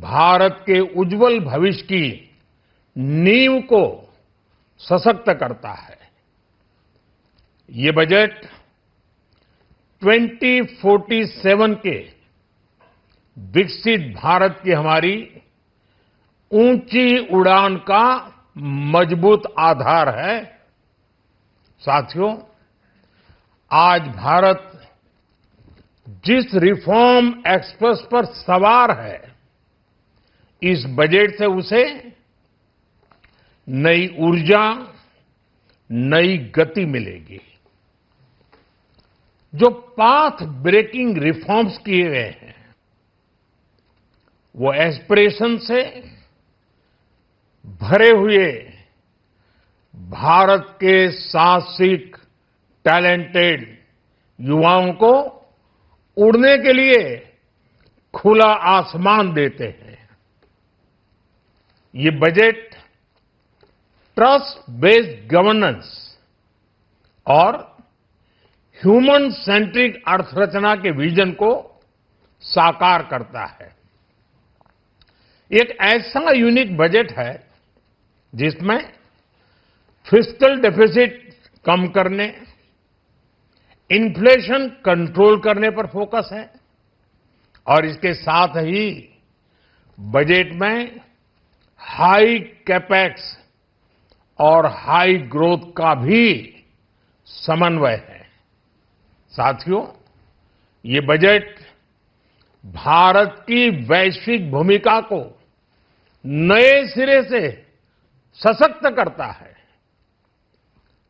भारत के उज्जवल भविष्य की नींव को सशक्त करता है। ये बजट 2047 के विकसित भारत की हमारी ऊंची उड़ान का मजबूत आधार है। साथियों, आज भारत जिस रिफॉर्म एक्सप्रेस पर सवार है, इस बजट से उसे नई ऊर्जा, नई गति मिलेगी। जो पाथ ब्रेकिंग रिफॉर्म्स किए गए हैं, वो एस्पिरेशन से भरे हुए भारत के साहसिक, टैलेंटेड युवाओं को उड़ने के लिए खुला आसमान देते हैं। ये बजट ट्रस्ट बेस्ड गवर्नेंस और ह्यूमन सेंट्रिक अर्थरचना के विजन को साकार करता है। एक ऐसा यूनिक बजट है जिसमें फिस्कल डेफिसिट कम करने, इन्फ्लेशन कंट्रोल करने पर फोकस है और इसके साथ ही बजट में हाई कैपेक्स और हाई ग्रोथ का भी समन्वय है। साथियों, ये बजट भारत की वैश्विक भूमिका को नए सिरे से सशक्त करता है।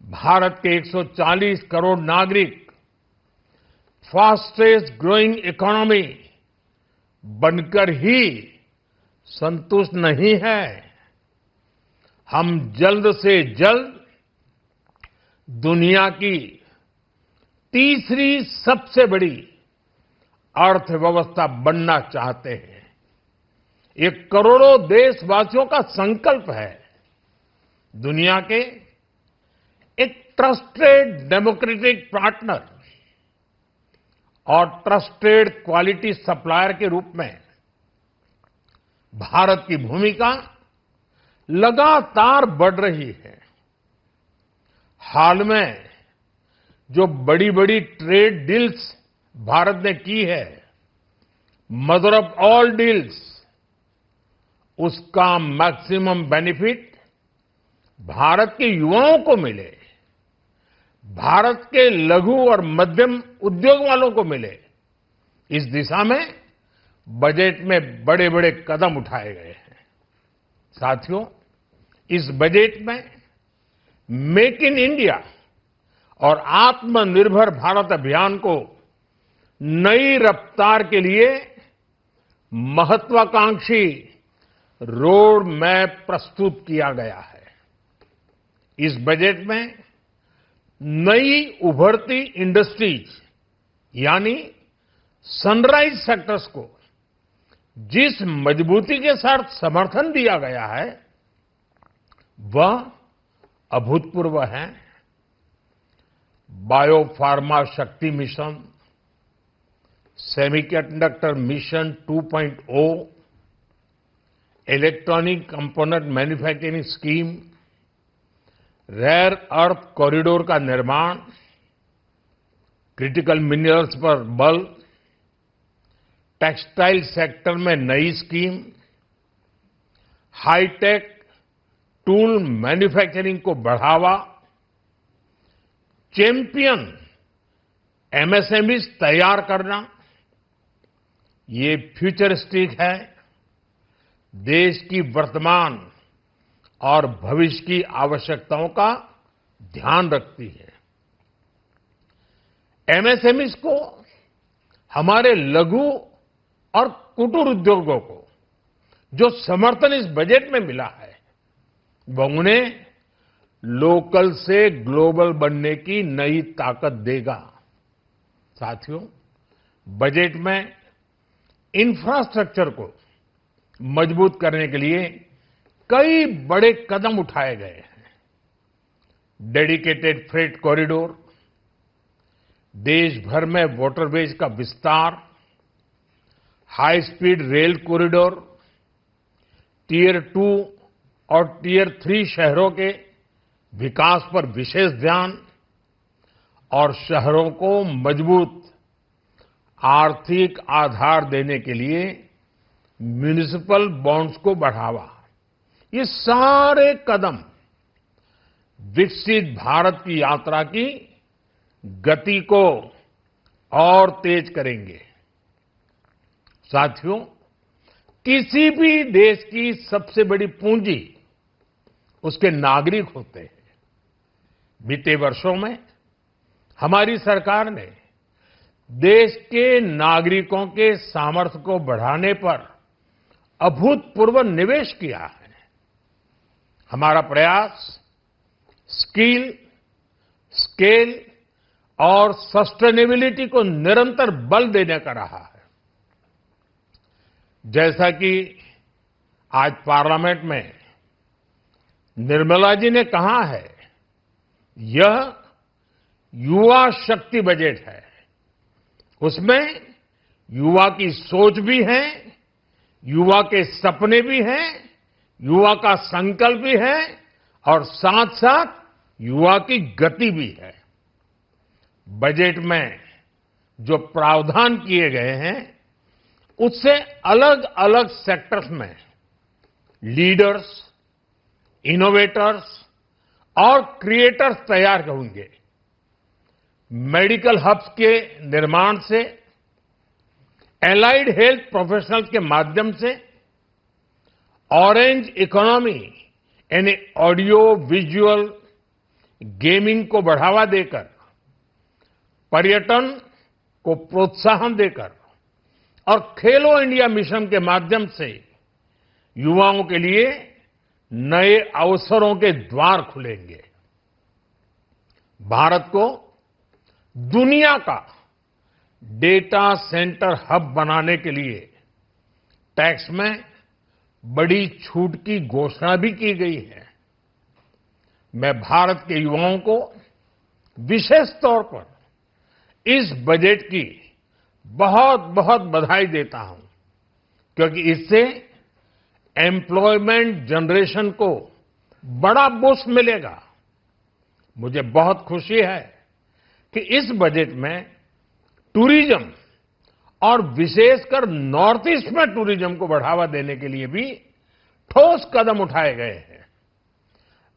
भारत के 140 करोड़ नागरिक फास्टेस्ट ग्रोइंग इकोनॉमी बनकर ही संतुष्ट नहीं है। हम जल्द से जल्द दुनिया की तीसरी सबसे बड़ी अर्थव्यवस्था बनना चाहते हैं। ये करोड़ों देशवासियों का संकल्प है। दुनिया के एक ट्रस्टेड डेमोक्रेटिक पार्टनर और ट्रस्टेड क्वालिटी सप्लायर के रूप में भारत की भूमिका लगातार बढ़ रही है। हाल में जो बड़ी बड़ी ट्रेड डील्स भारत ने की है, मदर ऑफ ऑल डील्स, उसका मैक्सिमम बेनिफिट भारत के युवाओं को मिले, भारत के लघु और मध्यम उद्योग वालों को मिले। इस दिशा में बजट में बड़े बड़े कदम उठाए गए हैं। साथियों, इस बजट में मेक इन इंडिया और आत्मनिर्भर भारत अभियान को नई रफ्तार के लिए महत्वाकांक्षी रोड मैप प्रस्तुत किया गया है। इस बजट में नई उभरती इंडस्ट्रीज यानी सनराइज सेक्टर्स को जिस मजबूती के साथ समर्थन दिया गया है, वह अभूतपूर्व है। Biopharma Shakti mission, semiconductor mission 2.0, electronic component manufacturing scheme, rare earth corridor का निर्माण, क्रिटिकल मिनरल्स पर बल, टेक्सटाइल सेक्टर में नई स्कीम, हाईटेक टूल मैन्युफैक्चरिंग को बढ़ावा, चैंपियन एमएसएमईज तैयार करना, ये फ्यूचरिस्टिक है, देश की वर्तमान और भविष्य की आवश्यकताओं का ध्यान रखती है। एमएसएमईज को, हमारे लघु और कुटीर उद्योगों को जो समर्थन इस बजट में मिला है, वह उन्हें लोकल से ग्लोबल बनने की नई ताकत देगा। साथियों, बजट में इंफ्रास्ट्रक्चर को मजबूत करने के लिए कई बड़े कदम उठाए गए हैं। डेडिकेटेड फ्रेट कॉरिडोर, देश भर में वाटरवेज का विस्तार, high speed rail corridor, tier 2 और टियर 3 शहरों के विकास पर विशेष ध्यान और शहरों को मजबूत आर्थिक आधार देने के लिए म्युनिसिपल बॉन्ड्स को बढ़ावा, ये सारे कदम विकसित भारत की यात्रा की गति को और तेज करेंगे। साथियों, किसी भी देश की सबसे बड़ी पूंजी उसके नागरिक होते हैं। बीते वर्षों में हमारी सरकार ने देश के नागरिकों के सामर्थ्य को बढ़ाने पर अभूतपूर्व निवेश किया है। हमारा प्रयास स्किल, स्केल और सस्टेनेबिलिटी को निरंतर बल देने का रहा है। जैसा कि आज पार्लियामेंट में निर्मला जी ने कहा है, यह युवा शक्ति बजट है। उसमें युवा की सोच भी है, युवा के सपने भी हैं, युवा का संकल्प भी है और साथ साथ युवा की गति भी है। बजट में जो प्रावधान किए गए हैं, उससे अलग अलग सेक्टर्स में लीडर्स, इनोवेटर्स और क्रिएटर्स तैयार होंगे। मेडिकल हब्स के निर्माण से, एलाइड हेल्थ प्रोफेशनल्स के माध्यम से, ऑरेंज इकोनॉमी यानी ऑडियो विजुअल गेमिंग को बढ़ावा देकर, पर्यटन को प्रोत्साहन देकर और खेलो इंडिया मिशन के माध्यम से युवाओं के लिए नए अवसरों के द्वार खुलेंगे। भारत को दुनिया का डेटा सेंटर हब बनाने के लिए टैक्स में बड़ी छूट की घोषणा भी की गई है। मैं भारत के युवाओं को विशेष तौर पर इस बजट की बहुत बहुत बधाई देता हूं, क्योंकि इससे एम्प्लॉयमेंट जनरेशन को बड़ा बूस्ट मिलेगा। मुझे बहुत खुशी है कि इस बजट में टूरिज्म और विशेषकर नॉर्थ ईस्ट में टूरिज्म को बढ़ावा देने के लिए भी ठोस कदम उठाए गए हैं।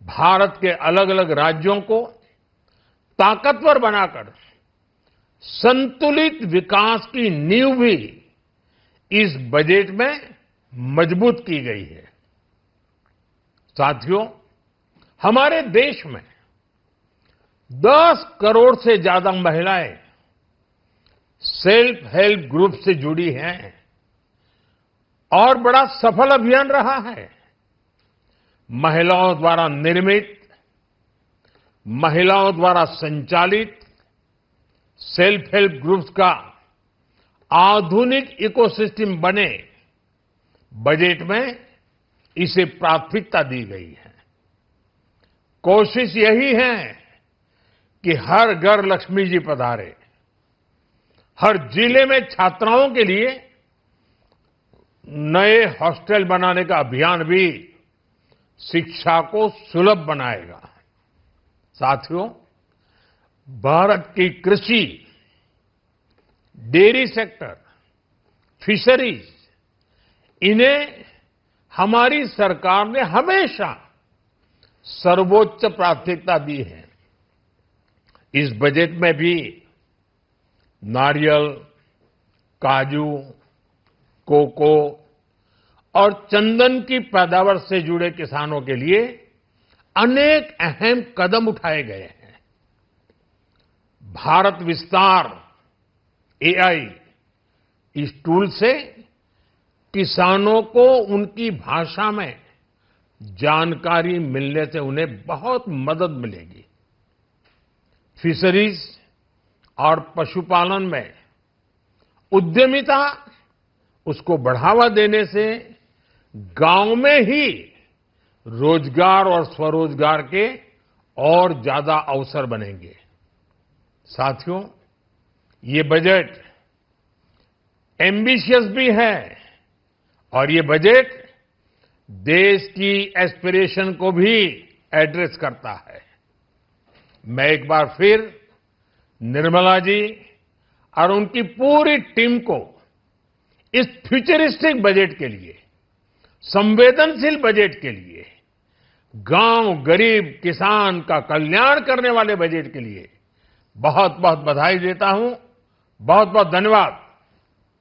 भारत के अलग अलग राज्यों को ताकतवर बनाकर संतुलित विकास की नींव भी इस बजट में मजबूत की गई है। साथियों, हमारे देश में 10 करोड़ से ज्यादा महिलाएं सेल्फ हेल्प ग्रुप से जुड़ी हैं और बड़ा सफल अभियान रहा है। महिलाओं द्वारा निर्मित, महिलाओं द्वारा संचालित सेल्फ हेल्प ग्रुप्स का आधुनिक इकोसिस्टम बने, बजट में इसे प्राथमिकता दी गई है। कोशिश यही है कि हर घर लक्ष्मी जी पधारे। हर जिले में छात्राओं के लिए नए हॉस्टल बनाने का अभियान भी शिक्षा को सुलभ बनाएगा। साथियों, भारत की कृषि, डेयरी सेक्टर, फिशरीज, इन्हें हमारी सरकार ने हमेशा सर्वोच्च प्राथमिकता दी है। इस बजट में भी नारियल, काजू, कोको और चंदन की पैदावार से जुड़े किसानों के लिए अनेक अहम कदम उठाए गए हैं। भारत विस्तार एआई, इस टूल से किसानों को उनकी भाषा में जानकारी मिलने से उन्हें बहुत मदद मिलेगी। फिशरीज और पशुपालन में उद्यमिता, उसको बढ़ावा देने से गांव में ही रोजगार और स्वरोजगार के और ज्यादा अवसर बनेंगे। साथियों, ये बजट एम्बिशियस भी है और ये बजट देश की एस्पिरेशन को भी एड्रेस करता है। मैं एक बार फिर निर्मला जी और उनकी पूरी टीम को इस फ्यूचरिस्टिक बजट के लिए, संवेदनशील बजट के लिए, गांव, गरीब, किसान का कल्याण करने वाले बजट के लिए बहुत बहुत बधाई देता हूं। बहुत बहुत धन्यवाद।